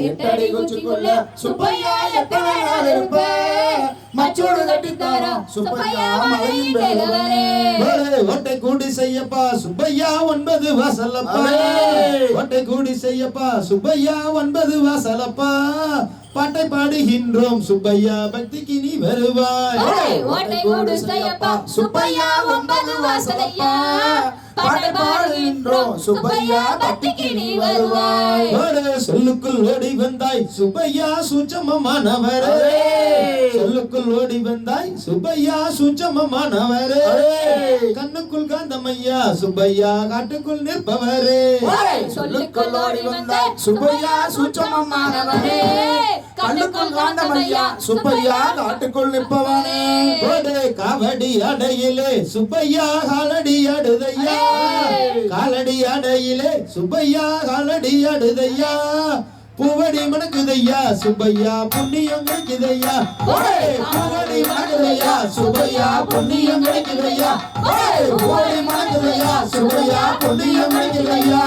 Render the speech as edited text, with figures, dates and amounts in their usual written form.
எட்டடி குச்சிக்குள்ள சுப்பையா எத்தனை நாள் இருப்ப மச்சோடு கட்டித்தாரம் சுப்பையா மலையின் வேலவனே ஒட்டை கூடி செய்யப்பா சுப்பையா 9 வாசலப்பா ஒட்டை கூடி செய்யப்பா சுப்பையா 9 வாசலப்பா பாட்டை பாடுகின்றோம் சுப்பையா பக்திக்கு நீ வருவாய் ஓட்டை கூடு செய்யப்பா சுப்பையா 9 வாசலையா பாட்டை பாடுகின்றோம் சுப்பையா பக்திக்கு நீ வருவாய் சொல்லுக்குள் ஓடி வந்தாய் சுப்பையா சூட்சமமானவரே சொல்லுக்குள் ஓடி வந்தாய் சுப்பையா சூட்சமமானவரே கண்ணுக்குள் காந்தமையா சுப்பையா காட்டுக்குள் நிற்பவரே சொல்லுக்குள் ஓடி வந்தாய் சுப்பையா சூட்சமமானவரே கண்ணுக்குள் காந்தமையா சுப்பையா காட்டுக்குள் நிற்பவனே காவடி அடையிலே சுப்பையா காலடி அடுதையா காலடி அடையிலே சுப்பையா காலடி அடுதையா பூவடி மணக்குதையா சுப்பையா புண்ணியம் கிடைக்குதையா பூவடி மணக்குதையா சுப்பையா புண்ணியம் கிடைக்குதையா பூவடி மணக்குதையா சுப்பையா புண்ணியம் கிடைக்குதையா